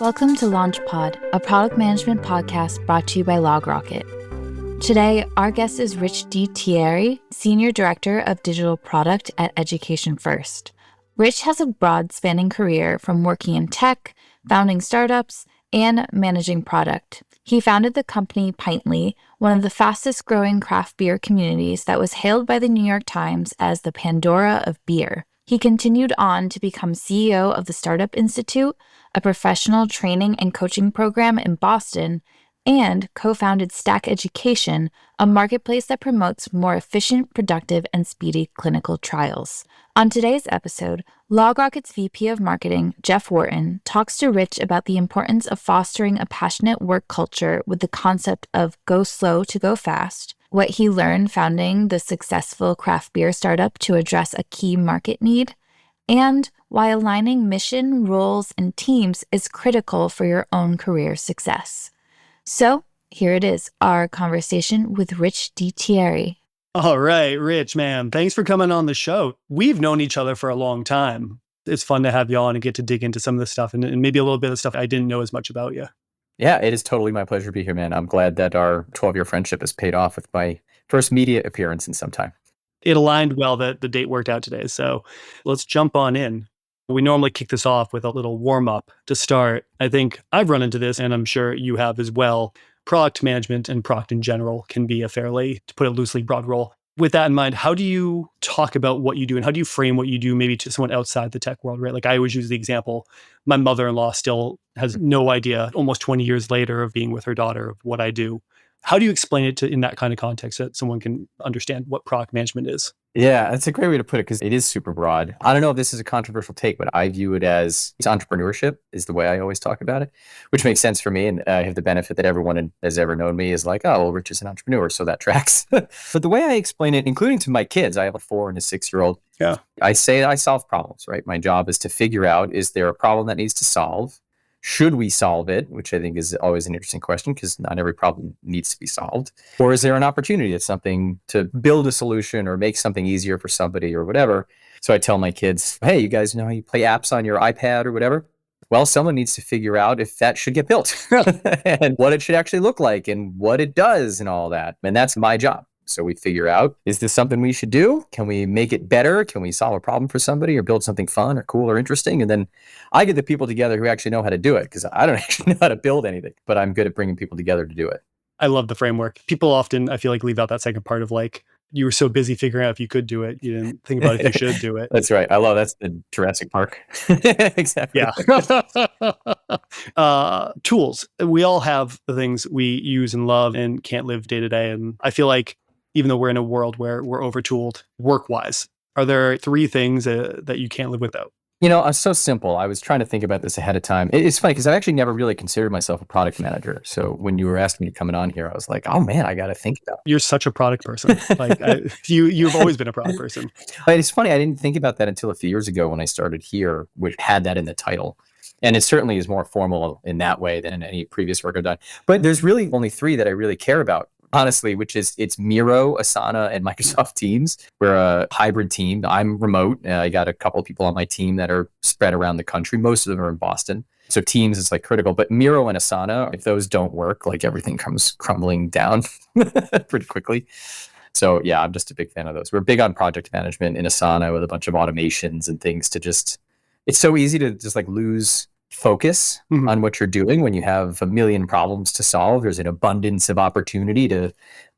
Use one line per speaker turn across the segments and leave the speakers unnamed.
Welcome to LaunchPod, a product management podcast brought to you by LogRocket. Today, our guest is DiTieri, Senior Director of Digital Product at Education First. Rich has a broad spanning career from working in tech, founding startups, and managing product. He founded the company Pintley, one of the fastest growing craft beer communities that was hailed by the New York Times as the Pandora of Beer. He continued on to become CEO of the Startup Institute, a professional training and coaching program in Boston, and co-founded Stack Education, a marketplace that promotes more efficient, productive, and speedy clinical trials. On today's episode, LogRocket's VP of Marketing, Jeff Wharton, talks to Rich about the importance of fostering a passionate work culture with the concept of go slow to go fast, what he learned founding the successful craft beer startup to address a key market need, and why aligning mission, roles, and teams is critical for your own career success. So here it is, our conversation with Rich DiTieri.
All right, Rich, man, thanks for coming on the show. We've known each other for a long time. It's fun to have you on and get to dig into some of this stuff and maybe a little bit of stuff I didn't know as much about you.
Yeah, it is totally my pleasure to be here, man. I'm glad that our 12-year friendship has paid off with my first media appearance in some time.
It aligned well that the date worked out today. So let's jump on in. We normally kick this off with a little warm-up to start. I think I've run into this, and I'm sure you have as well. Product management and product in general can be a fairly, to put it loosely, broad role. With that in mind, how do you talk about what you do and how do you frame what you do maybe to someone outside the tech world, right? Like I always use the example, my mother-in-law still has no idea, almost 20 years later of being with her daughter, of what I do. How do you explain it in that kind of context that someone can understand what product management is?
Yeah, that's a great way to put it because it is super broad. I don't know if this is a controversial take, but I view it as entrepreneurship is the way I always talk about it, which makes sense for me. And I have the benefit that everyone has ever known me is like, oh, well, Rich is an entrepreneur, so that tracks. But the way I explain it, including to my kids, I have a 4 and a 6-year-old.
Yeah.
I say I solve problems, right? My job is to figure out, is there a problem that needs to solve? Should we solve it? Which I think is always an interesting question because not every problem needs to be solved. Or is there an opportunity at something to build a solution or make something easier for somebody or whatever? So I tell my kids, hey, you guys know how you play apps on your iPad or whatever? Well, someone needs to figure out if that should get built and what it should actually look like and what it does and all that. And that's my job. So we figure out, is this something we should do? Can we make it better? Can we solve a problem for somebody or build something fun or cool or interesting? And then I get the people together who actually know how to do it because I don't actually know how to build anything, but I'm good at bringing people together to do it.
I love the framework. People often, I feel like, leave out that second part of like, you were so busy figuring out if you could do it, you didn't think about if you should do it.
That's right. I love that's the Jurassic Park. Exactly.
Yeah. Tools. We all have the things we use and love and can't live day to day. And I feel like even though we're in a world where we're over-tooled work-wise, are there 3 things that you can't live without?
You know, it's so simple. I was trying to think about this ahead of time. It's funny because I've actually never really considered myself a product manager. So when you were asking me to come on here, I was like, oh man, I got to think about it.
You're such a product person. Like you've always been a product person.
But it's funny. I didn't think about that until a few years ago when I started here, which had that in the title. And it certainly is more formal in that way than in any previous work I've done. But there's really only 3 that I really care about. Honestly, which is it's Miro, Asana, and Microsoft Teams. We're a hybrid team. I'm remote. I got a couple of people on my team that are spread around the country. Most of them are in Boston. So Teams is like critical. But Miro and Asana, if those don't work, like everything comes crumbling down pretty quickly. So yeah, I'm just a big fan of those. We're big on project management in Asana with a bunch of automations and things to just, it's so easy to just like lose focus on what you're doing when you have a million problems to solve. There's an abundance of opportunity to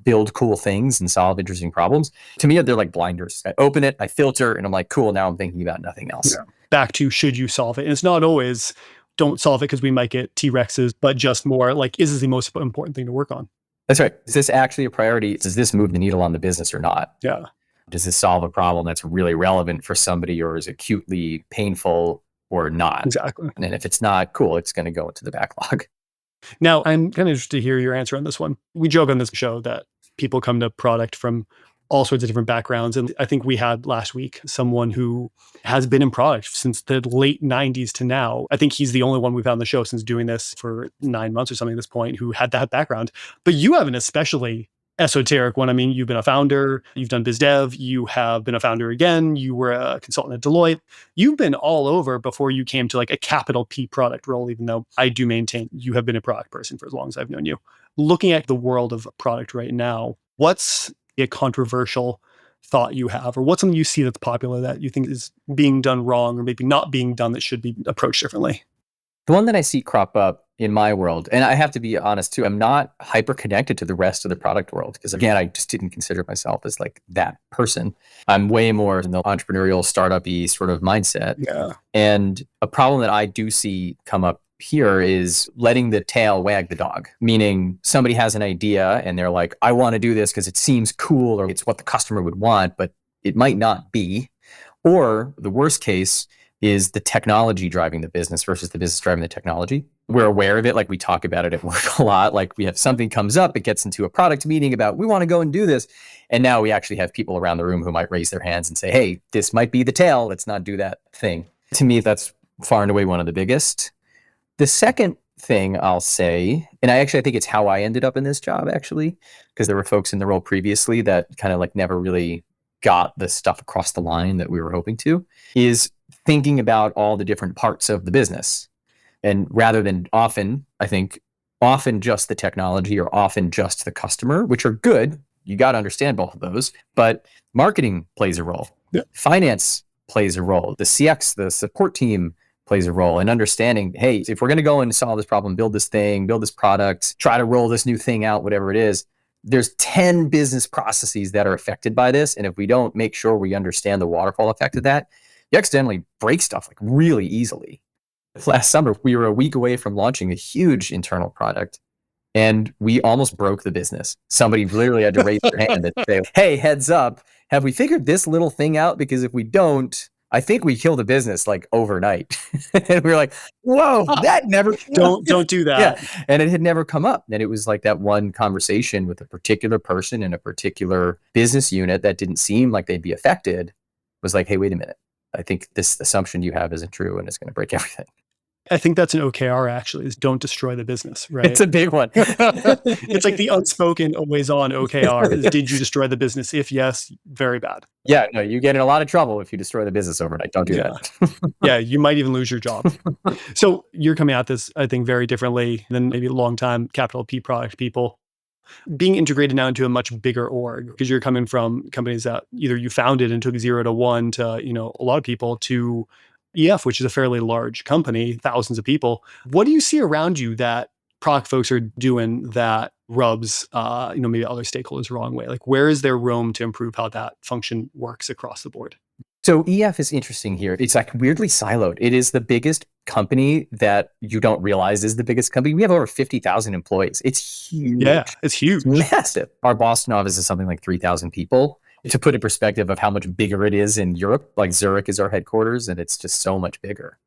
build cool things and solve interesting problems. To me, they're like blinders. I open it, I filter, and I'm like, cool, now I'm thinking about nothing else.
Yeah. Back to should you solve it? And it's not always don't solve it because we might get T-Rexes, but just more like, is this the most important thing to work on?
That's right. Is this actually a priority? Does this move the needle on the business or not?
Yeah.
Does this solve a problem that's really relevant for somebody or is acutely painful or not?
Exactly.
And if it's not, cool, it's going to go into the backlog.
Now, I'm kind of interested to hear your answer on this one. We joke on this show that people come to product from all sorts of different backgrounds. And I think we had last week someone who has been in product since the late 90s to now. I think he's the only one we've had on the show since doing this for 9 months or something at this point who had that background. But you have an especially esoteric one. I mean, you've been a founder, you've done biz dev, you have been a founder again, you were a consultant at Deloitte. You've been all over before you came to like a capital P product role, even though I do maintain you have been a product person for as long as I've known you. Looking at the world of product right now, what's a controversial thought you have, or what's something you see that's popular that you think is being done wrong or maybe not being done that should be approached differently?
The one that I see crop up in my world, and I have to be honest too, I'm not hyper connected to the rest of the product world because again, I just didn't consider myself as like that person. I'm way more in the entrepreneurial startup-y sort of mindset.
Yeah.
And a problem that I do see come up here is letting the tail wag the dog, meaning somebody has an idea and they're like, I want to do this because it seems cool or it's what the customer would want, but it might not be. Or the worst case is the technology driving the business versus the business driving the technology. We're aware of it. Like we talk about it at work a lot. Like we have something comes up, it gets into a product meeting about, we want to go and do this. And now we actually have people around the room who might raise their hands and say, hey, this might be the tail. Let's not do that thing. To me, that's far and away one of the biggest. The second thing I'll say, and I think it's how I ended up in this job actually, because there were folks in the role previously that kind of like never really got the stuff across the line that we were hoping to, is thinking about all the different parts of the business. And rather than often just the technology or often just the customer, which are good, you got to understand both of those, but marketing plays a role.
Yeah.
Finance plays a role. The CX, the support team plays a role in understanding, hey, if we're going to go and solve this problem, build this thing, build this product, try to roll this new thing out, whatever it is, there's 10 business processes that are affected by this. And if we don't make sure we understand the waterfall effect of that, you accidentally break stuff like really easily. Last summer, we were a week away from launching a huge internal product and we almost broke the business. Somebody literally had to raise their hand and say, hey, heads up, have we figured this little thing out? Because if we don't, I think we kill the business like overnight. And we were like, whoa, that never
don't do that.
Yeah. And it had never come up. And it was like that one conversation with a particular person in a particular business unit that didn't seem like they'd be affected was like, hey, wait a minute. I think this assumption you have isn't true and it's going to break everything.
I think that's an OKR actually, is don't destroy the business, right?
It's a big one.
It's like the unspoken, always on OKR is, did you destroy the business? If yes, very bad.
Yeah, no, you get in a lot of trouble if you destroy the business overnight. Don't do that.
Yeah, you might even lose your job. So you're coming at this, I think, very differently than maybe long-time capital P product people. Being integrated now into a much bigger org, because you're coming from companies that either you founded and took 0 to 1 to, a lot of people, to EF, which is a fairly large company, thousands of people. What do you see around you that product folks are doing that rubs, maybe other stakeholders the wrong way? Like, where is there room to improve how that function works across the board?
So EF is interesting here. It's like weirdly siloed. It is the biggest company that you don't realize is the biggest company. We have over 50,000 employees. It's huge.
Yeah, it's huge.
It's massive. Our Boston office is something like 3,000 people. To put in perspective of how much bigger it is in Europe, like Zurich is our headquarters, and it's just so much bigger.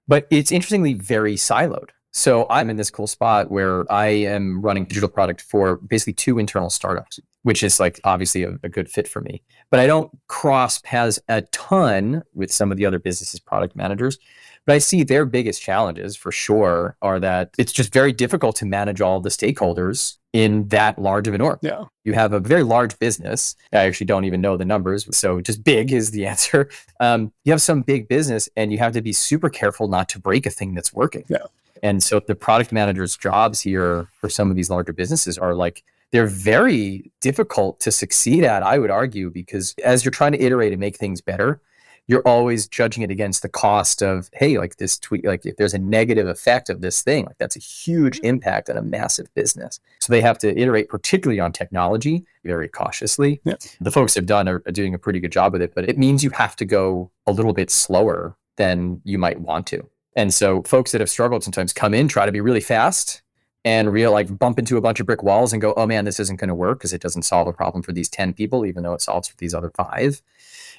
But it's interestingly very siloed. So I'm in this cool spot where I am running digital product for basically 2 internal startups, which is like obviously a good fit for me. But I don't cross paths a ton with some of the other businesses' product managers. But I see their biggest challenges for sure are that it's just very difficult to manage all the stakeholders in that large of an org.
Yeah.
You have a very large business. I actually don't even know the numbers. So just big is the answer. You have some big business and you have to be super careful not to break a thing that's working.
Yeah.
And so the product manager's jobs here for some of these larger businesses are like, they're very difficult to succeed at, I would argue, because as you're trying to iterate and make things better, you're always judging it against the cost of, hey, like this tweet, like if there's a negative effect of this thing, like that's a huge impact on a massive business. So they have to iterate, particularly on technology, very cautiously. Yeah. The folks have done are doing a pretty good job with it, but it means you have to go a little bit slower than you might want to. And so folks that have struggled sometimes come in, try to be really fast and bump into a bunch of brick walls and go, oh man, this isn't going to work because it doesn't solve a problem for these 10 people, even though it solves for these other 5.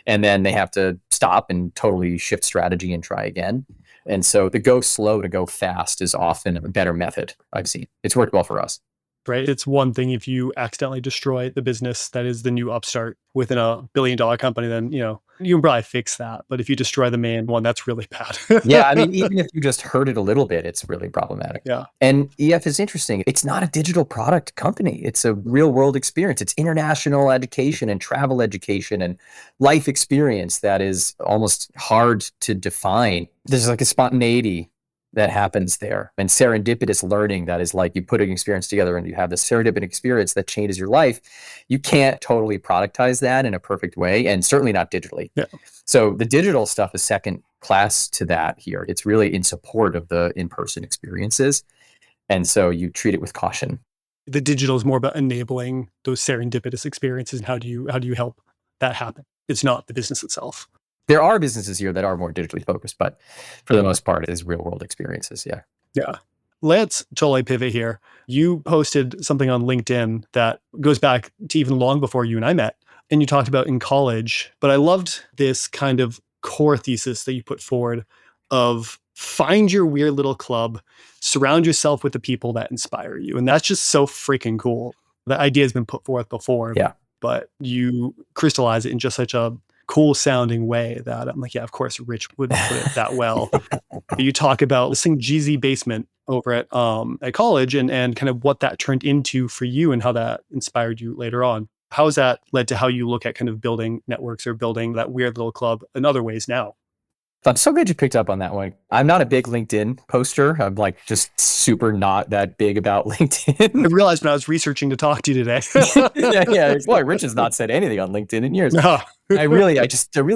And then they have to stop and totally shift strategy and try again. And so the go slow to go fast is often a better method I've seen. It's worked well for us.
Right. It's one thing if you accidentally destroy the business that is the new upstart within a $1 billion company, then, You can probably fix that. But if you destroy the main one, that's really bad.
Yeah, I mean, even if you just hurt it a little bit, it's really problematic.
Yeah.
And EF is interesting. It's not a digital product company. It's a real world experience. It's international education and travel education and life experience that is almost hard to define. There's like a spontaneity that happens there, and serendipitous learning that is like you put an experience together and you have this serendipitous experience that changes your life. You can't totally productize that in a perfect way, and certainly not digitally.
Yeah.
So the digital stuff is second class to that here. It's really in support of the in-person experiences. And so you treat it with caution.
The digital is more about enabling those serendipitous experiences. And how do you help that happen? It's not the business itself.
There are businesses here that are more digitally focused, but for the most part, it is real world experiences. Yeah.
Yeah. Let's totally pivot here. You posted something on LinkedIn that goes back to even long before you and I met. And you talked about in college, but I loved this kind of core thesis that you put forward of find your weird little club, surround yourself with the people that inspire you. And that's just so freaking cool. The idea has been put forth before, but you crystallize it in just such a cool sounding way that I'm like, yeah, of course, Rich would put it that well. You talk about listening GZ Basement over at college and kind of what that turned into for you and how that inspired you later on. How has that led to how you look at kind of building networks or building that weird little club in other ways now?
I'm so glad you picked up on that one. I'm not a big LinkedIn poster. I'm like just super not that big about LinkedIn.
I realized when I was researching to talk to you today.
yeah. Boy, Rich has not said anything on LinkedIn in years.
No.
I really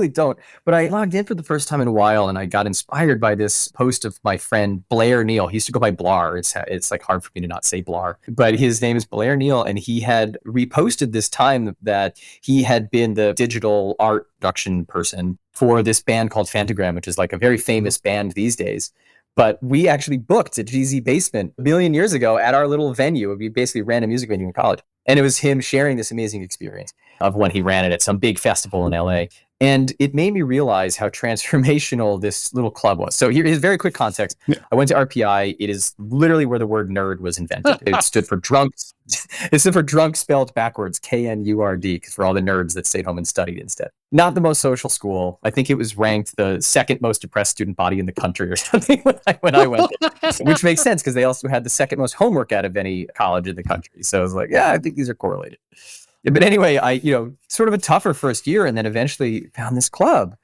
don't. But I logged in for the first time in a while, and I got inspired by this post of my friend Blair Neal. He used to go by Blar. It's like hard for me to not say Blar, but his name is Blair Neal, and he had reposted this time that he had been the digital art production person for this band called Fantagram, which is like a very famous band these days. But we actually booked at GZ Basement a million years ago at our little venue. We basically ran a music venue in college. And it was him sharing this amazing experience of when he ran it at some big festival in LA. And it made me realize how transformational this little club was. So here's very quick context. Yeah. I went to RPI. It is literally where the word nerd was invented. It stood for drunk. It stood for drunk spelled backwards, KNURD, for all the nerds that stayed home and studied instead. Not the most social school. I think it was ranked the second most depressed student body in the country or something when I went there, which makes sense because they also had the second most homework out of any college in the country. So I was like, yeah, I think these are correlated. But anyway, I, sort of a tougher first year, and then eventually found this club,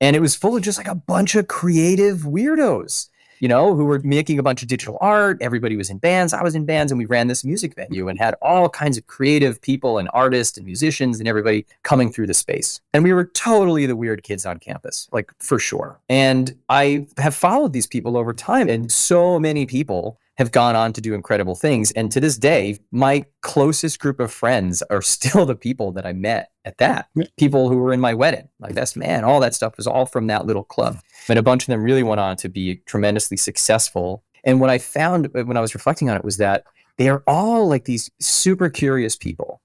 and it was full of just like a bunch of creative weirdos, who were making a bunch of digital art. Everybody was in bands. I was in bands, and we ran this music venue and had all kinds of creative people and artists and musicians and everybody coming through the space. And we were totally the weird kids on campus, like for sure. And I have followed these people over time, and so many people have gone on to do incredible things. And to this day, my closest group of friends are still the people that I met at that. People who were in my wedding, my best man, all that stuff was all from that little club. And a bunch of them really went on to be tremendously successful. And what I found when I was reflecting on it was that they are all like these super curious people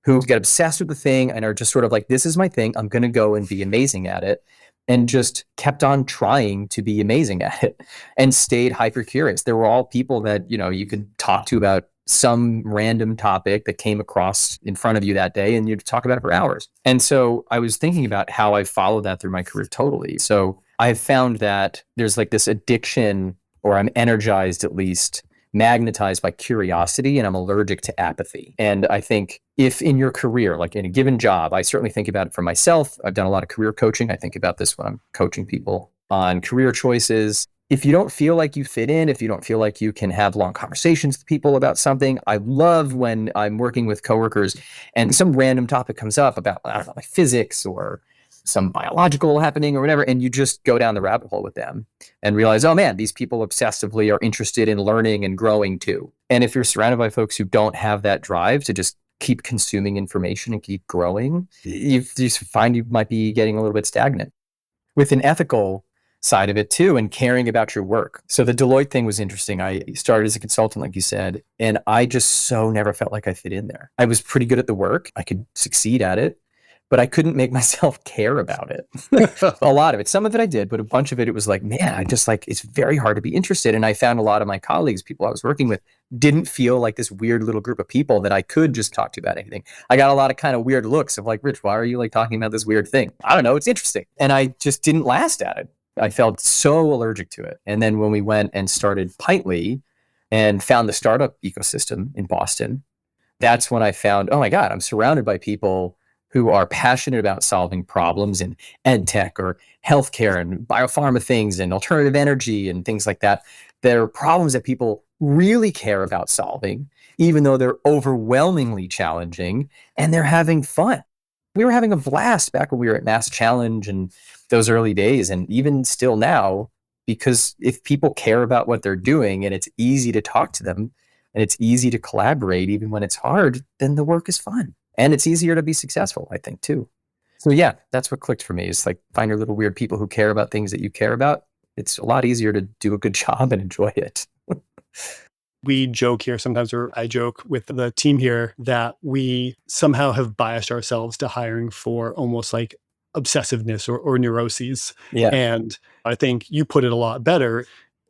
who get obsessed with the thing and are just sort of like, this is my thing. I'm going to go and be amazing at it. And just kept on trying to be amazing at it and stayed hyper curious. There were all people that, you could talk to about some random topic that came across in front of you that day, and you'd talk about it for hours. And so I was thinking about how I followed that through my career totally. So I've found that there's like this addiction, or I'm energized at least, magnetized by curiosity, and I'm allergic to apathy. And I think if in your career, like in a given job, I certainly think about it for myself. I've done a lot of career coaching. I think about this when I'm coaching people on career choices. If you don't feel like you fit in, if you don't feel like you can have long conversations with people about something, I love when I'm working with coworkers and some random topic comes up about, I don't know, like physics or some biological happening or whatever, and you just go down the rabbit hole with them and realize, oh man, these people obsessively are interested in learning and growing too. And if you're surrounded by folks who don't have that drive to just keep consuming information and keep growing, you just find you might be getting a little bit stagnant. With an ethical side of it too, and caring about your work. So the Deloitte thing was interesting. I started as a consultant, like you said, and I just so never felt like I fit in there. I was pretty good at the work. I could succeed at it. but I couldn't make myself care about it. A lot of it. Some of it I did, but a bunch of it was like, man, I just like, it's very hard to be interested. And I found a lot of my colleagues, people I was working with, didn't feel like this weird little group of people that I could just talk to about anything. I got a lot of kind of weird looks of like, Rich, why are you like talking about this weird thing? I don't know. It's interesting. And I just didn't last at it. I felt so allergic to it. And then when we went and started Pintley and found the startup ecosystem in Boston, that's when I found, oh my God, I'm surrounded by people who are passionate about solving problems in ed tech or healthcare and biopharma things and alternative energy and things like that. There are problems that people really care about solving, even though they're overwhelmingly challenging, and they're having fun. We were having a blast back when we were at Mass Challenge and those early days, and even still now, because if people care about what they're doing and it's easy to talk to them and it's easy to collaborate, even when it's hard, then the work is fun. And it's easier to be successful, I think, too. So yeah, that's what clicked for me. It's like find your little weird people who care about things that you care about. It's a lot easier to do a good job and enjoy it.
We joke here sometimes, or I joke with the team here, that we somehow have biased ourselves to hiring for almost like obsessiveness or neuroses.
Yeah.
And I think you put it a lot better.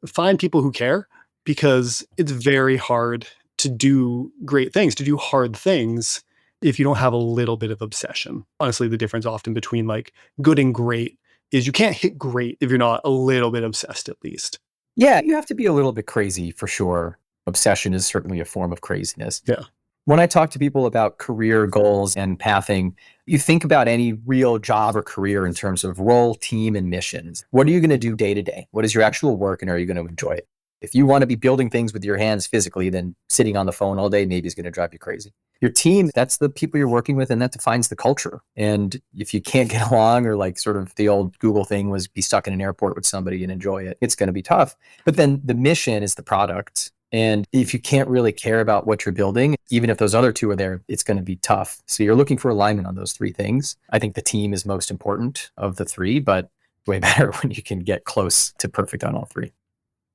Find people who care, because it's very hard to do great things, to do hard things, if you don't have a little bit of obsession. Honestly, the difference often between like good and great is you can't hit great if you're not a little bit obsessed at least.
Yeah, you have to be a little bit crazy for sure. Obsession is certainly a form of craziness.
Yeah.
When I talk to people about career goals and pathing, you think about any real job or career in terms of role, team, and missions. What are you going to do day to day? What is your actual work, and are you going to enjoy it? If you want to be building things with your hands physically, then sitting on the phone all day maybe is going to drive you crazy. Your team, that's the people you're working with, and that defines the culture. And if you can't get along, or like sort of the old Google thing was be stuck in an airport with somebody and enjoy it, it's going to be tough. But then the mission is the product. And if you can't really care about what you're building, even if those other two are there, it's going to be tough. So you're looking for alignment on those three things. I think the team is most important of the three, but way better when you can get close to perfect on all three.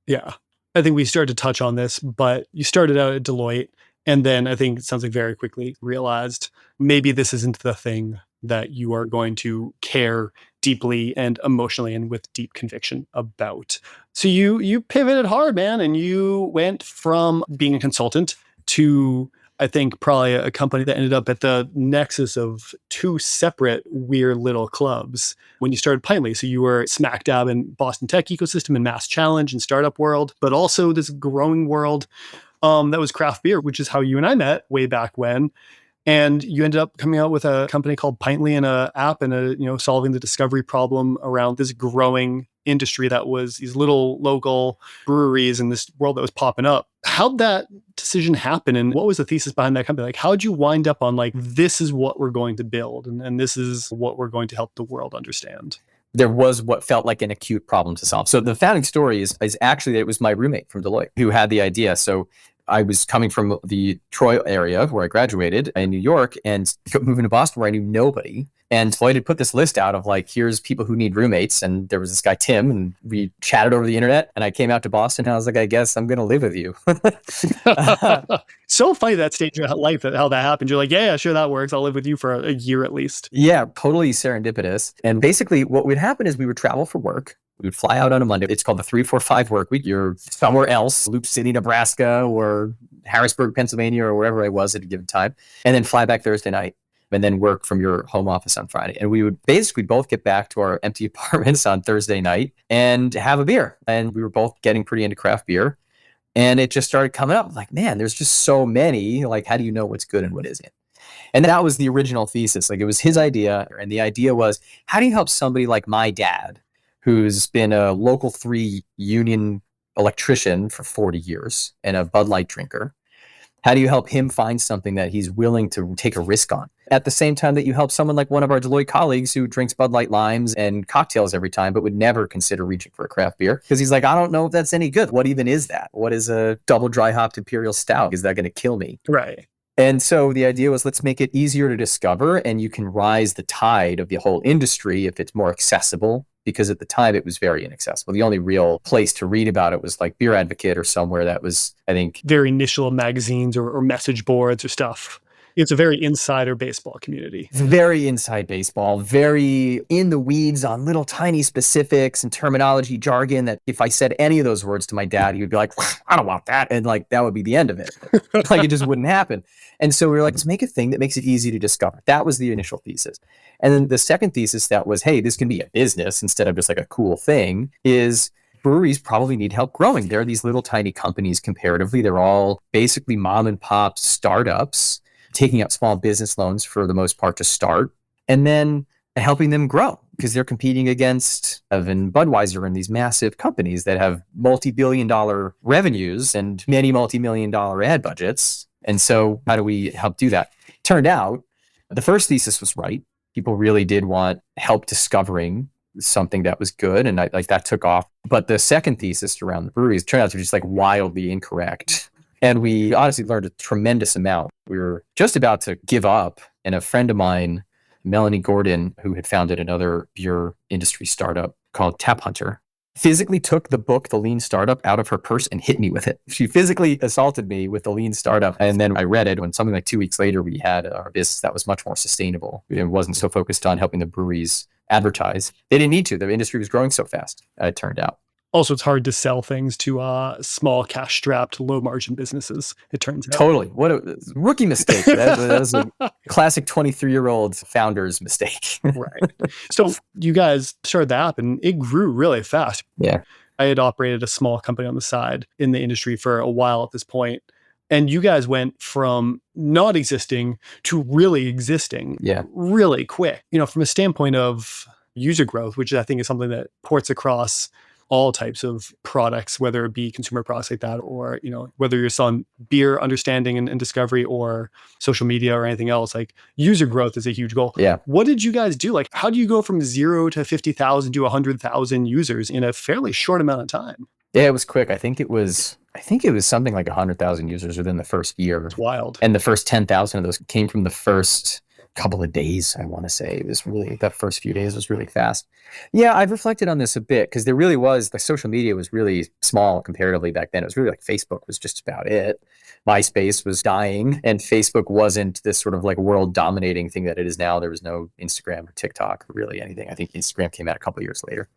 Yeah. I think we started to touch on this, but you started out at Deloitte, and then I think it sounds like very quickly realized maybe this isn't the thing that you are going to care deeply and emotionally and with deep conviction about. So you pivoted hard, man, and you went from being a consultant to, I think, probably a company that ended up at the nexus of two separate weird little clubs when you started Pintley. So you were smack dab in Boston tech ecosystem and Mass Challenge and startup world, but also this growing world that was craft beer, which is how you and I met way back when. And you ended up coming out with a company called Pintley and an app and solving the discovery problem around this growing industry that was these little local breweries in this world that was popping up. How'd that decision happen? And what was the thesis behind that company? Like, how'd you wind up on like, this is what we're going to build and this is what we're going to help the world understand?
There was what felt like an acute problem to solve. So the founding story is actually that it was my roommate from Deloitte who had the idea. So I was coming from the Troy area where I graduated in New York and moving to Boston where I knew nobody. And Deloitte had put this list out of like, here's people who need roommates. And there was this guy, Tim, and we chatted over the internet. And I came out to Boston and I was like, I guess I'm going to live with you.
So funny that stage of life, how that happened. You're like, yeah, sure, that works. I'll live with you for a year at least.
Yeah, totally serendipitous. And basically what would happen is we would travel for work. We would fly out on a Monday. It's called the 3-4-5 work week. You're somewhere else, Loop City, Nebraska, or Harrisburg, Pennsylvania, or wherever I was at a given time, and then fly back Thursday night and then work from your home office on Friday. And we would basically both get back to our empty apartments on Thursday night and have a beer. And we were both getting pretty into craft beer. And it just started coming up like, man, there's just so many. Like, how do you know what's good and what isn't? And that was the original thesis. Like, it was his idea. And the idea was, how do you help somebody like my dad, who's been a Local 3 union electrician for 40 years and a Bud Light drinker? How do you help him find something that he's willing to take a risk on? At the same time that you help someone like one of our Deloitte colleagues who drinks Bud Light limes and cocktails every time, but would never consider reaching for a craft beer because he's like, I don't know if that's any good. What even is that? What is a double dry hopped imperial stout? Is that going to kill me?
Right.
And so the idea was, let's make it easier to discover, and you can rise the tide of the whole industry if it's more accessible, because at the time it was very inaccessible. The only real place to read about it was like Beer Advocate or somewhere that was, I think,
very initial magazines or message boards or stuff. It's a very insider baseball community.
Very inside baseball, very in the weeds on little tiny specifics and terminology jargon that if I said any of those words to my dad, he would be like, I don't want that. And like, that would be the end of it. Like it just wouldn't happen. And so we were like, let's make a thing that makes it easy to discover. That was the initial thesis. And then the second thesis that was, hey, this can be a business instead of just like a cool thing is breweries probably need help growing. They're these little tiny companies comparatively. They're all basically mom and pop startups taking out small business loans for the most part to start and then helping them grow because they're competing against even Budweiser and these massive companies that have multi-billion-dollar revenues and many multi-million-dollar ad budgets. And so how do we help do that? Turned out the first thesis was right. People really did want help discovering something that was good, and that took off. But the second thesis around the breweries turned out to be just like wildly incorrect. And we honestly learned a tremendous amount. We were just about to give up, and a friend of mine, Melanie Gordon, who had founded another beer industry startup called Tap Hunter, physically took the book, The Lean Startup, out of her purse and hit me with it. She physically assaulted me with The Lean Startup. And then I read it, and something like 2 weeks later, we had our business that was much more sustainable. It wasn't so focused on helping the breweries advertise. They didn't need to. The industry was growing so fast, it turned out.
Also, it's hard to sell things to small, cash-strapped, low-margin businesses, it turns out.
Totally. What a rookie mistake. That was a classic 23-year-old founder's mistake.
Right. So you guys started the app, and it grew really fast.
Yeah.
I had operated a small company on the side in the industry for a while at this point. And you guys went from not existing to really existing really quick. You know, from a standpoint of user growth, which I think is something that ports across all types of products, whether it be consumer products like that, or, you know, whether you're selling beer understanding and discovery or social media or anything else, like user growth is a huge goal.
Yeah.
What did you guys do? Like, how do you go from 0 to 50,000 to 100,000 users in a fairly short amount of time?
Yeah, it was quick. I think it was something like 100,000 users within the first year.
It's wild.
And the first 10,000 of those came from the first couple of days, I want to say. It was really, that first few days was really fast. Yeah, I've reflected on this a bit because there really was, the social media was really small comparatively back then. It was really like Facebook was just about it. MySpace was dying and Facebook wasn't this sort of like world dominating thing that it is now. There was no Instagram or TikTok or really anything. I think Instagram came out a couple of years later.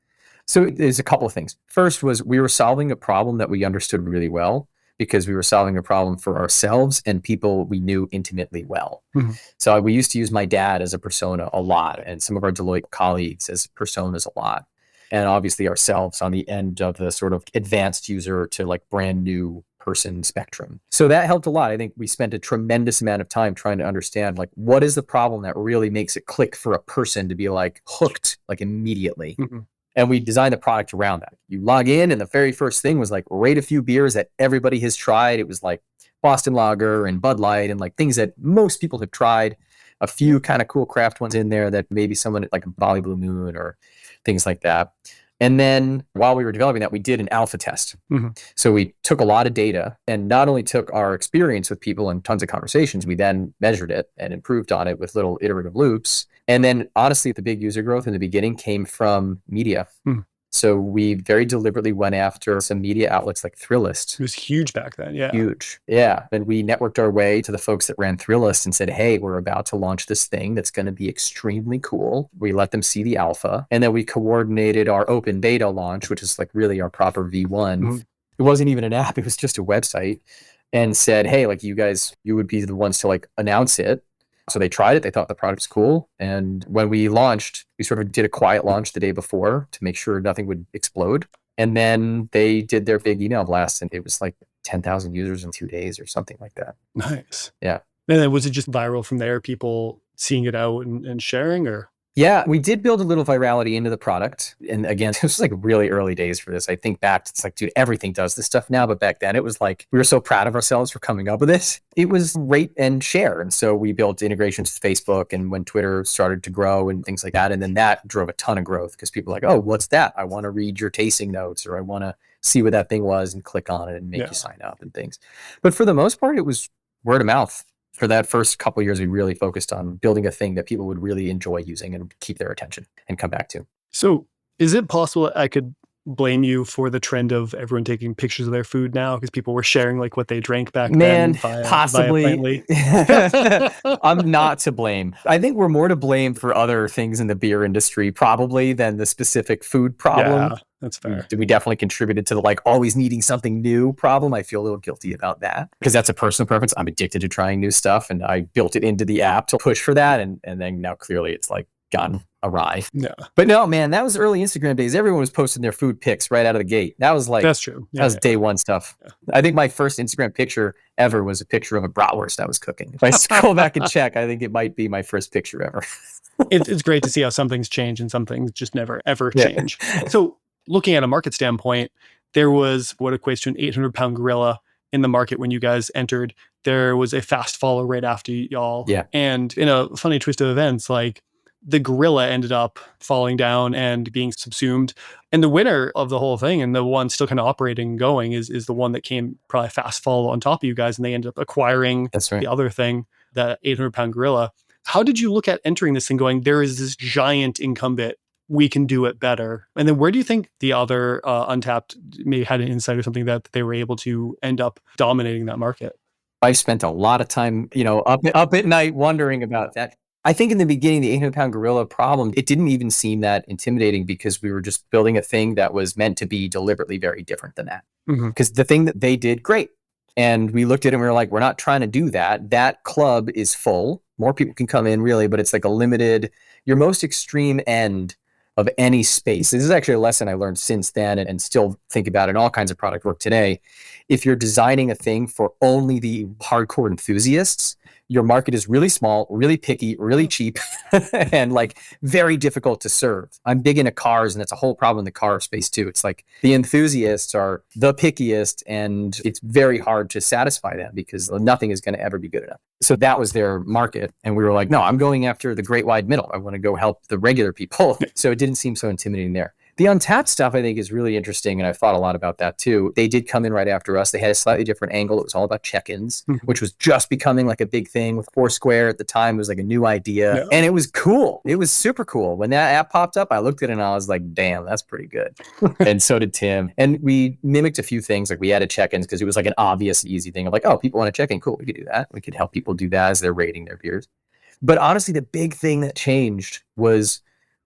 So there's a couple of things. First was we were solving a problem that we understood really well because we were solving a problem for ourselves and people we knew intimately well. Mm-hmm. So we used to use my dad as a persona a lot and some of our Deloitte colleagues as personas a lot. And obviously ourselves on the end of the sort of advanced user to like brand new person spectrum. So that helped a lot. I think we spent a tremendous amount of time trying to understand like what is the problem that really makes it click for a person to be like hooked like immediately. Mm-hmm. And we designed the product around that. You log in and the very first thing was like rate a few beers that everybody has tried. It was like Boston Lager and Bud Light and like things that most people have tried. A few kind of cool craft ones in there that maybe someone like Bali Blue Moon or things like that. And then while we were developing that, we did an alpha test. Mm-hmm. So we took a lot of data and not only took our experience with people and tons of conversations, we then measured it and improved on it with little iterative loops. And then honestly, the big user growth in the beginning came from media. Mm-hmm. So we very deliberately went after some media outlets like Thrillist.
It was huge back then, yeah.
Huge, yeah. And we networked our way to the folks that ran Thrillist and said, hey, we're about to launch this thing that's going to be extremely cool. We let them see the alpha. And then we coordinated our open beta launch, which is like really our proper V1. Mm-hmm. It wasn't even an app. It was just a website. And said, hey, like you guys, you would be the ones to like announce it. So they tried it. They thought the product was cool. And when we launched, we sort of did a quiet launch the day before to make sure nothing would explode. And then they did their big email blast and it was like 10,000 users in 2 days or something like that.
Nice.
Yeah.
And then was it just viral from there? People seeing it out and sharing or?
Yeah, we did build a little virality into the product. And again, it was like really early days for this. I think back, it's like, dude, everything does this stuff now. But back then it was like, we were so proud of ourselves for coming up with this. It was rate and share. And so we built integrations with Facebook and when Twitter started to grow and things like that. And then that drove a ton of growth because people were like, oh, what's that? I want to read your tasting notes or I want to see what that thing was and click on it and make you sign up and things. But for the most part, it was word of mouth. For that first couple of years, we really focused on building a thing that people would really enjoy using and keep their attention and come back to.
So is it possible I could blame you for the trend of everyone taking pictures of their food now because people were sharing like what they drank back
Man,
then via
possibly.
Pintley?
I'm not to blame. I think we're more to blame for other things in the beer industry probably than the specific food problem.
Yeah, that's fair.
We definitely contributed to the like always needing something new problem. I feel a little guilty about that because that's a personal preference. I'm addicted to trying new stuff, and I built it into the app to push for that. And then now clearly it's like gone awry.
Yeah.
But no, man, that was early Instagram days. Everyone was posting their food pics right out of the gate. That was like,
that's true.
That was day one stuff. Yeah. I think my first Instagram picture ever was a picture of a bratwurst I was cooking. If I scroll back and check, I think it might be my first picture ever.
It's great to see how some things change and some things just never, ever change. So looking at a market standpoint, there was what equates to an 800-pound gorilla in the market when you guys entered. There was a fast follower right after y'all.
Yeah.
And in a funny twist of events, like the gorilla ended up falling down and being subsumed. And the winner of the whole thing and the one still kind of operating and going is the one that came probably fast follow on top of you guys. And they ended up acquiring the other thing, that 800-pound gorilla. How did you look at entering this and going, there is this giant incumbent, we can do it better? And then where do you think the other Untapped maybe had an insight or something that they were able to end up dominating that market?
I've spent a lot of time, up at night wondering about that. I think in the beginning, the 800-pound gorilla problem, it didn't even seem that intimidating because we were just building a thing that was meant to be deliberately very different than that. Because the thing that they did, great. And we looked at it and we were like, we're not trying to do that. That club is full. More people can come in really, but it's like a limited, your most extreme end of any space. This is actually a lesson I learned since then and still think about in all kinds of product work today. If you're designing a thing for only the hardcore enthusiasts, your market is really small, really picky, really cheap, and like very difficult to serve. I'm big into cars, and that's a whole problem in the car space too. It's like the enthusiasts are the pickiest, and it's very hard to satisfy them because nothing is going to ever be good enough. So that was their market. And we were like, no, I'm going after the great wide middle. I want to go help the regular people. So it didn't seem so intimidating there. The Untapped stuff, I think, is really interesting, and I've thought a lot about that too. They did come in right after us. They had a slightly different angle. It was all about check-ins, which was just becoming like a big thing with Foursquare at the time. It was like a new idea, and it was cool. It was super cool. When that app popped up, I looked at it and I was like, damn, that's pretty good. And so did Tim. And we mimicked a few things. Like we added check-ins because it was like an obvious, easy thing of like, oh, people want to check in. Cool, we could do that. We could help people do that as they're rating their beers. But honestly, the big thing that changed was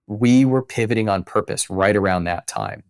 we were pivoting on purpose right around that time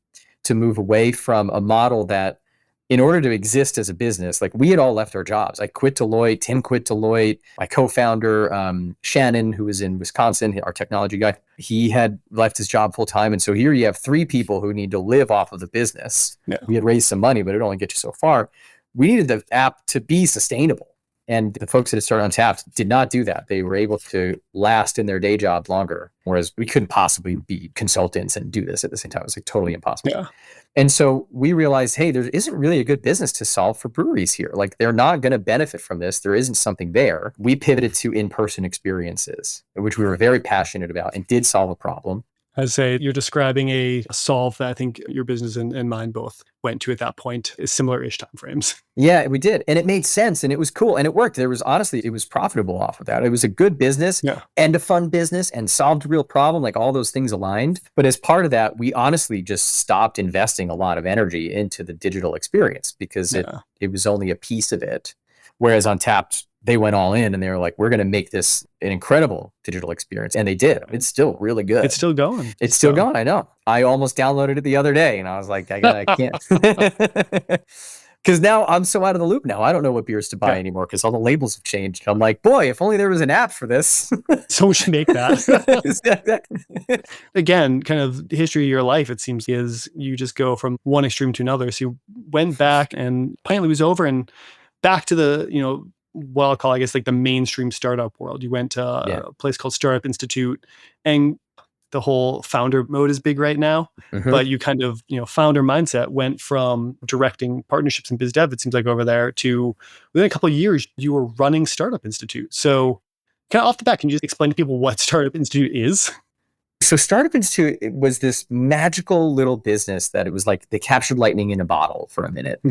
to move away from a model that, in order to exist as a business, like we had all left our jobs. I quit Deloitte, Tim quit Deloitte, my co-founder, Shannon, who was in Wisconsin, our technology guy, he had left his job full time. And so here you have three people who need to live off of the business. Yeah. We had raised some money, but it only gets you so far. We needed the app to be sustainable. And the folks that had started Untapped did not do that. They were able to last in their day job longer, whereas we couldn't possibly be consultants and do this at the same time. It was like totally impossible. Yeah. And so we realized, hey, there isn't really a good business to solve for breweries here. Like they're not going to benefit from this. There isn't something there. We pivoted to in-person experiences, which we were very passionate about and did solve a problem.
I'd say you're describing a solve that I think your business and mine both went to at that point, is similar-ish timeframes.
Yeah, we did. And it made sense and it was cool and it worked. It was profitable off of that. It was a good business and a fun business and solved a real problem, like all those things aligned. But as part of that, we honestly just stopped investing a lot of energy into the digital experience because it was only a piece of it. Whereas Untapped, they went all in and they were like, we're going to make this an incredible digital experience. And they did. It's still really good.
It's still going.
It's still going. I know. I almost downloaded it the other day and I was like, I can't. Because now I'm so out of the loop now. I don't know what beers to buy anymore because all the labels have changed. I'm like, boy, if only there was an app for this.
So we should make that. Again, kind of the history of your life, it seems, is you just go from one extreme to another. So you went back and Pintley was over and back to the, what I'll call, I guess, like the mainstream startup world. You went to a place called Startup Institute, and the whole founder mode is big right now. But you kind of, founder mindset went from directing partnerships and biz dev, it seems like over there, to within a couple of years, you were running Startup Institute. So kind of off the bat, can you just explain to people what Startup Institute is?
So Startup Institute was this magical little business that it was like they captured lightning in a bottle for a minute.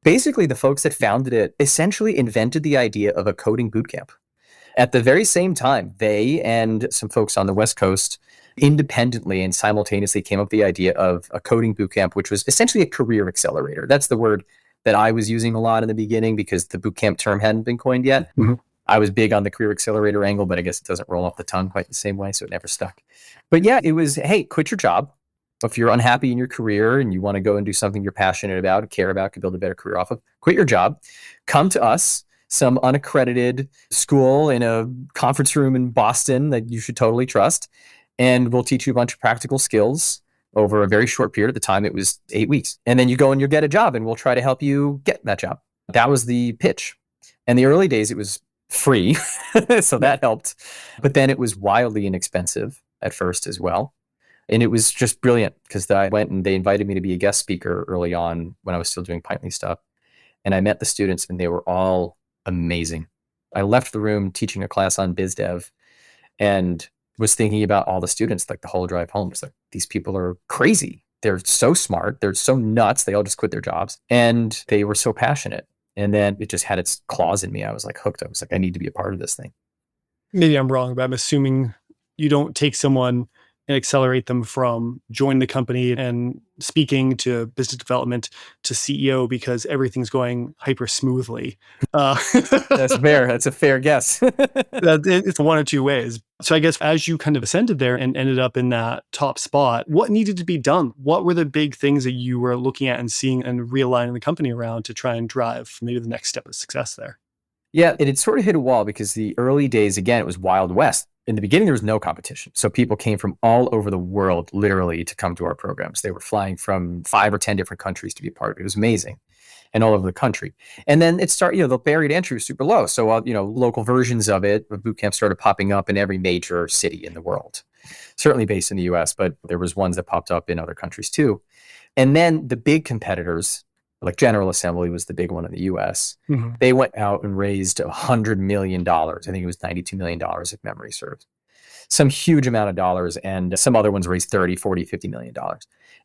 Basically, the folks that founded it essentially invented the idea of a coding bootcamp. At the very same time, they and some folks on the West Coast independently and simultaneously came up with the idea of a coding bootcamp, which was essentially a career accelerator. That's the word that I was using a lot in the beginning because the bootcamp term hadn't been coined yet.
Mhm.
I was big on the career accelerator angle, but I guess it doesn't roll off the tongue quite the same way, so it never stuck. But yeah, it was, hey, quit your job. If you're unhappy in your career and you want to go and do something you're passionate about, care about, could build a better career off of, quit your job, come to us, some unaccredited school in a conference room in Boston that you should totally trust, and we'll teach you a bunch of practical skills over a very short period. At the time, it was 8 weeks. And then you go and you'll get a job and we'll try to help you get that job. That was the pitch. In the early days, it was free. So that helped. But then it was wildly inexpensive at first as well. And it was just brilliant because I went and they invited me to be a guest speaker early on when I was still doing Pintley stuff. And I met the students and they were all amazing. I left the room teaching a class on biz dev and was thinking about all the students, like the whole drive home. It's like, these people are crazy. They're so smart. They're so nuts. They all just quit their jobs and they were so passionate. And then it just had its claws in me. I was like hooked. I was like, I need to be a part of this thing.
Maybe I'm wrong, but I'm assuming you don't take someone and accelerate them from joining the company and speaking to business development to CEO because everything's going hyper smoothly.
That's fair. That's a fair guess.
It's one of two ways. So I guess as you kind of ascended there and ended up in that top spot, what needed to be done? What were the big things that you were looking at and seeing and realigning the company around to try and drive maybe the next step of success there?
Yeah, it had sort of hit a wall because the early days, again, it was Wild West. In the beginning, there was no competition. So people came from all over the world, literally, to come to our programs. They were flying from 5 or 10 different countries to be a part of it. It was amazing. And all over the country. And then it started, the barrier to entry was super low. So, local versions of it, boot camps started popping up in every major city in the world. Certainly based in the US, but there was ones that popped up in other countries too. And then the big competitors, like General Assembly was the big one in the US. Mm-hmm. They went out and raised $100 million. I think it was $92 million if memory serves. Some huge amount of dollars, and some other ones raised 30, 40, $50 million.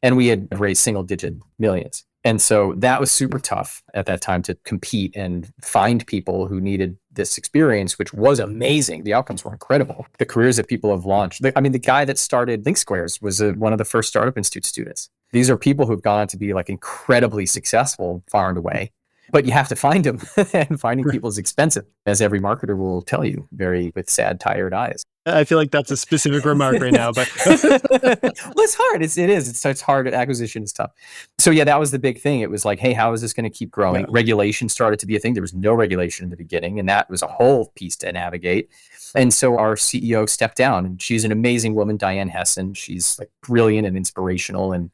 And we had raised single digit millions. And so that was super tough at that time to compete and find people who needed this experience, which was amazing. The outcomes were incredible. The careers that people have launched. The guy that started ThinkSquares was one of the first Startup Institute students. These are people who've gone on to be like incredibly successful far and away. But you have to find them, and finding people is expensive, as every marketer will tell you, very with sad, tired eyes.
I feel like that's a specific remark right now, but
well, it's hard. It is. It's hard. Acquisition is tough. So yeah, that was the big thing. It was like, hey, how is this going to keep growing? Yeah. Regulation started to be a thing. There was no regulation in the beginning, and that was a whole piece to navigate. And so our CEO stepped down, and she's an amazing woman, Diane Hessen. She's like brilliant and inspirational. And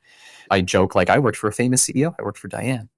I joke, like, I worked for a famous CEO. I worked for Diane.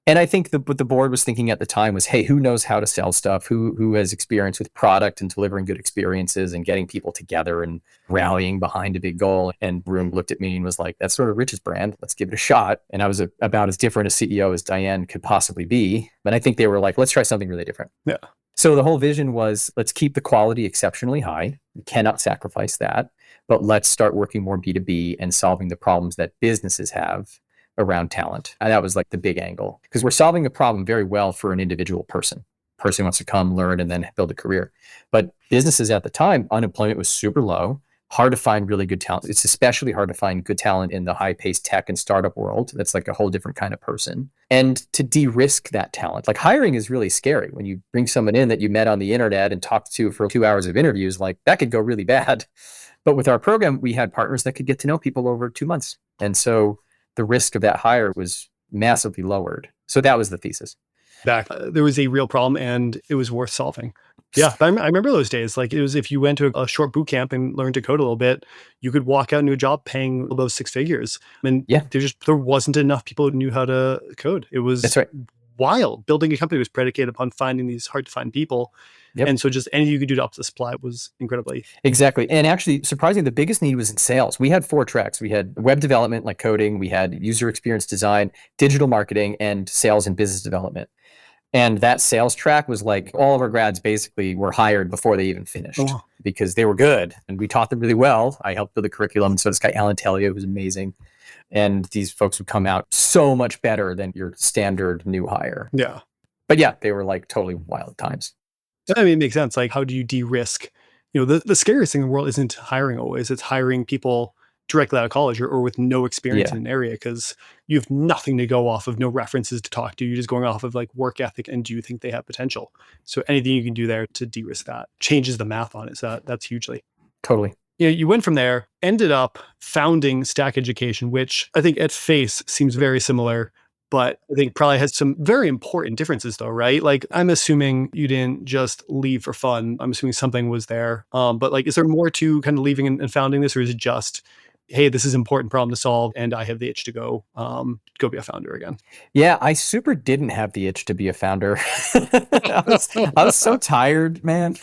And I think what the board was thinking at the time was, hey, who knows how to sell stuff? Who has experience with product and delivering good experiences and getting people together and rallying behind a big goal? And Room looked at me and was like, that's sort of Rich's brand. Let's give it a shot. And I was about as different a CEO as Diane could possibly be. But I think they were like, let's try something really different.
Yeah.
So the whole vision was, let's keep the quality exceptionally high. We cannot sacrifice that. But let's start working more B2B and solving the problems that businesses have around talent. And that was like the big angle, because we're solving the problem very well for an individual person. Person wants to come, learn, and then build a career. But businesses at the time, unemployment was super low, hard to find really good talent. It's especially hard to find good talent in the high-paced tech and startup world. That's like a whole different kind of person. And to de-risk that talent, like hiring is really scary. When you bring someone in that you met on the internet and talked to for 2 hours of interviews, like that could go really bad. But with our program, we had partners that could get to know people over 2 months. And so the risk of that hire was massively lowered. So that was the thesis.
There was a real problem and it was worth solving. Yeah, I remember those days. Like it was, if you went to a short boot camp and learned to code a little bit, you could walk out into a job paying above 6 figures. And yeah, there wasn't enough people who knew how to code. It was
That's right.
wild. Building a company was predicated upon finding these hard to find people. Yep. And so just anything you could do to up the supply was incredibly.
Exactly. And actually, surprisingly, the biggest need was in sales. We had 4 tracks. We had web development, like coding. We had user experience design, digital marketing, and sales and business development. And that sales track was like all of our grads basically were hired before they even finished because they were good. And we taught them really well. I helped build the curriculum. And so this guy, Alan Telio, was amazing. And these folks would come out so much better than your standard new hire.
Yeah.
But yeah, they were like totally wild times.
I mean, it makes sense. Like, how do you de-risk The scariest thing in the world isn't hiring always. It's hiring people directly out of college or with no experience
Yeah.
in an area, because you have nothing to go off of, no references to talk to. You're just going off of like work ethic and do you think they have potential? So anything you can do there to de-risk that changes the math on it. So that's hugely.
Totally.
You went from there, ended up founding Stack Education, which I think at face seems very similar, but I think probably has some very important differences though, right? Like I'm assuming you didn't just leave for fun. I'm assuming something was there. But like, is there more to kind of leaving and founding this, or is it just, hey, this is an important problem to solve and I have the itch to go be a founder again?
Yeah, I super didn't have the itch to be a founder. I was so tired, man.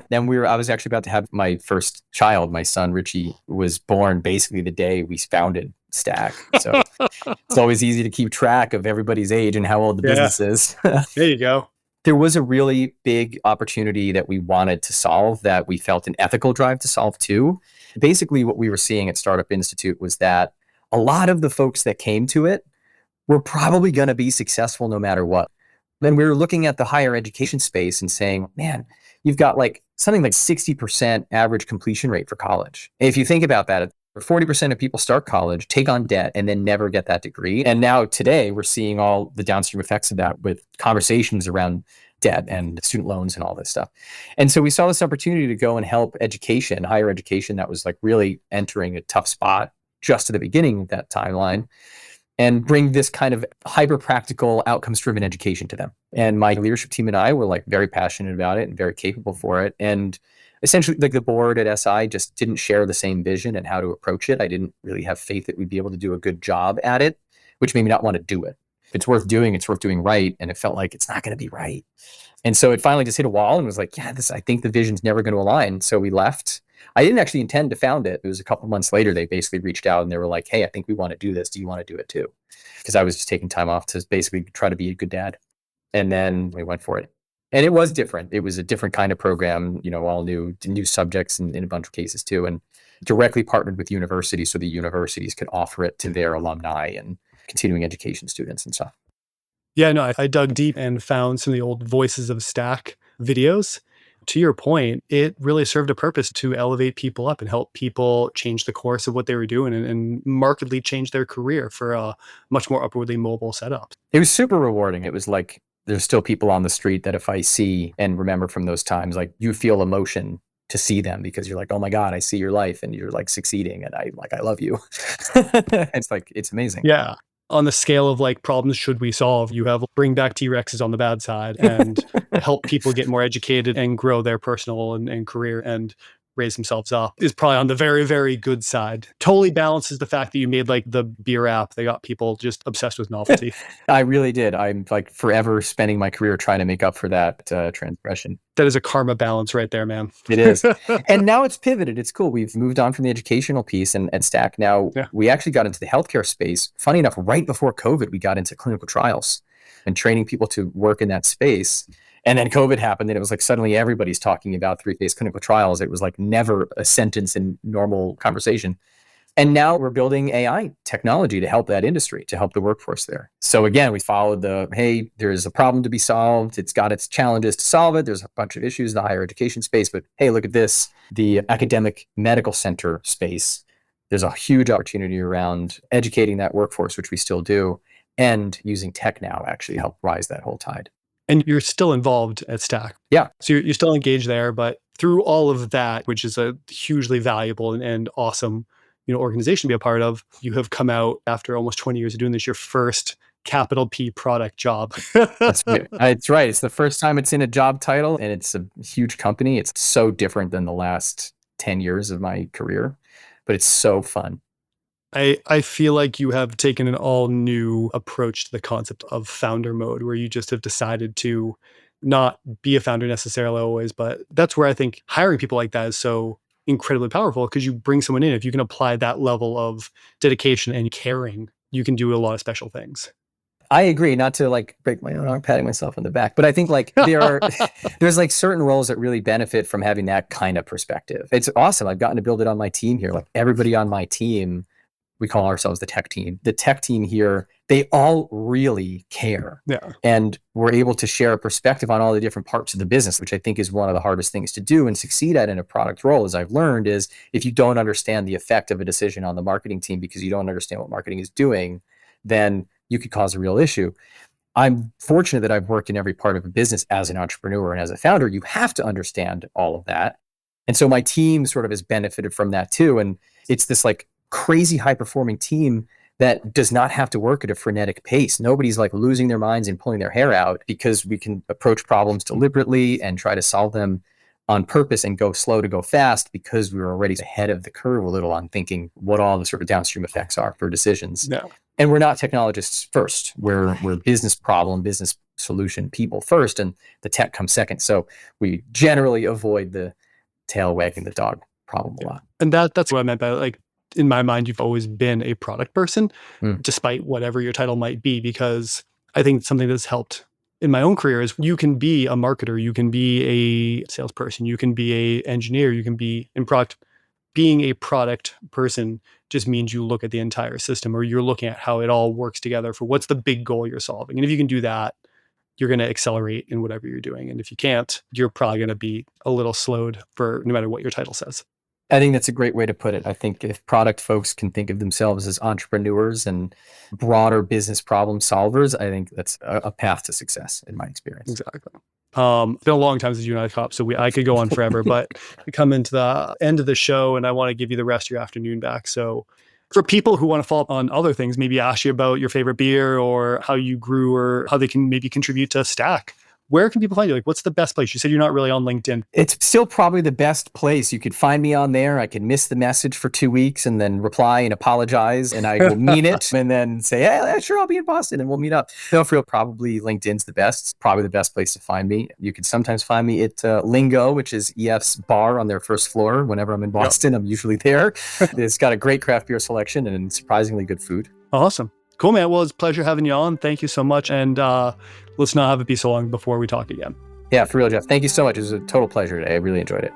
Then I was actually about to have my first child. My son, Richie, was born basically the day we founded Stack. So it's always easy to keep track of everybody's age and how old the business is.
There you go.
There was a really big opportunity that we wanted to solve, that we felt an ethical drive to solve too. Basically, what we were seeing at Startup Institute was that a lot of the folks that came to it were probably going to be successful no matter what. Then we were looking at the higher education space and saying, man, you've got like something like 60% average completion rate for college. And if you think about that, 40% of people start college, take on debt, and then never get that degree. And now today we're seeing all the downstream effects of that with conversations around debt and student loans and all this stuff. And so we saw this opportunity to go and help education, higher education that was like really entering a tough spot just at the beginning of that timeline, and bring this kind of hyper practical outcomes driven education to them. And my leadership team and I were like very passionate about it and very capable for it. And essentially like the board at SI just didn't share the same vision and how to approach it. I didn't really have faith that we'd be able to do a good job at it, which made me not want to do it. If it's worth doing, it's worth doing right. And it felt like it's not going to be right. And so it finally just hit a wall and was like, yeah, I think the vision's never going to align. So we left. I didn't actually intend to found it. It was a couple months later, they basically reached out and they were like, hey, I think we want to do this. Do you want to do it too? Because I was just taking time off to basically try to be a good dad. And then we went for it. And it was different. It was a different kind of program, all new subjects in a bunch of cases too, and directly partnered with universities so the universities could offer it to their alumni and continuing education students and stuff.
Yeah, no, I dug deep and found some of the old Voices of Stack videos. To your point, it really served a purpose to elevate people up and help people change the course of what they were doing and markedly change their career for a much more upwardly mobile setup.
It was super rewarding. It was like, there's still people on the street that if I see and remember from those times, like you feel emotion to see them because you're like, oh my God, I see your life and you're like succeeding and I love you. It's like, it's amazing.
Yeah. On the scale of like problems should we solve, you have bring back T-Rexes on the bad side and help people get more educated and grow their personal and career and raise themselves up is probably on the very, very good side. Totally balances the fact that you made like the beer app that got people just obsessed with novelty.
I really did. I'm like forever spending my career trying to make up for that transgression.
That is a karma balance right there, man.
It is. And now it's pivoted. It's cool. We've moved on from the educational piece and at Stack. Now we actually got into the healthcare space. Funny enough, right before COVID, we got into clinical trials and training people to work in that space. And then COVID happened and it was like suddenly everybody's talking about 3-phase clinical trials. It was like never a sentence in normal conversation. And now we're building AI technology to help that industry, to help the workforce there. So again, we followed hey, there's a problem to be solved. It's got its challenges to solve it. There's a bunch of issues in the higher education space, but hey, look at this, the academic medical center space. There's a huge opportunity around educating that workforce, which we still do, and using tech now actually help rise that whole tide.
And you're still involved at Stack.
Yeah.
So you're still engaged there, but through all of that, which is a hugely valuable and awesome organization to be a part of, you have come out after almost 20 years of doing this, your first capital P product job.
That's right. It's the first time it's in a job title and it's a huge company. It's so different than the last 10 years of my career, but it's so fun.
I feel like you have taken an all new approach to the concept of founder mode, where you just have decided to not be a founder necessarily always, but that's where I think hiring people like that is so incredibly powerful, because you bring someone in, if you can apply that level of dedication and caring, you can do a lot of special things.
I agree, not to like break my own arm, patting myself on the back, but I think like there's like certain roles that really benefit from having that kind of perspective. It's awesome. I've gotten to build it on my team here. Like everybody on my team we call ourselves the tech team. The tech team here, they all really care.
Yeah.
And we're able to share a perspective on all the different parts of the business, which I think is one of the hardest things to do and succeed at in a product role, as I've learned, is if you don't understand the effect of a decision on the marketing team because you don't understand what marketing is doing, then you could cause a real issue. I'm fortunate that I've worked in every part of a business as an entrepreneur and as a founder. You have to understand all of that. And so my team sort of has benefited from that too. And it's this like crazy high performing team that does not have to work at a frenetic pace. Nobody's like losing their minds and pulling their hair out, because we can approach problems deliberately and try to solve them on purpose and go slow to go fast, because we were already ahead of the curve a little on thinking what all the sort of downstream effects are for decisions.
Yeah.
And we're not technologists first. We're business problem, business solution people first, and the tech comes second. So we generally avoid the tail wagging the dog problem a lot.
And that's what I meant by, like, in my mind, you've always been a product person, despite whatever your title might be, because I think something that's helped in my own career is you can be a marketer, you can be a salesperson, you can be an engineer, you can be in product. Being a product person just means you look at the entire system, or you're looking at how it all works together for what's the big goal you're solving. And if you can do that, you're going to accelerate in whatever you're doing. And if you can't, you're probably going to be a little slowed for no matter what your title says.
I think that's a great way to put it. I think if product folks can think of themselves as entrepreneurs and broader business problem solvers, I think that's a path to success in my experience.
Exactly. It's been a long time since you and I talked, so I could go on forever, but we come into the end of the show and I want to give you the rest of your afternoon back. So for people who want to follow up on other things, maybe ask you about your favorite beer or how you grew or how they can maybe contribute to Stack, where can people find you? Like, what's the best place? You said you're not really on LinkedIn.
It's still probably the best place. You could find me on there. I can miss the message for 2 weeks and then reply and apologize, and I will mean it, and then say, hey, sure, I'll be in Boston and we'll meet up. Feel free, probably LinkedIn's the best. It's probably the best place to find me. You can sometimes find me at Lingo, which is EF's bar on their first floor. Whenever I'm in Boston, I'm usually there. It's got a great craft beer selection and surprisingly good food.
Awesome. Cool, man. Well, it's a pleasure having you on. Thank you so much. And let's not have it be so long before we talk again.
Yeah, for real, Jeff. Thank you so much. It was a total pleasure today. I really enjoyed it.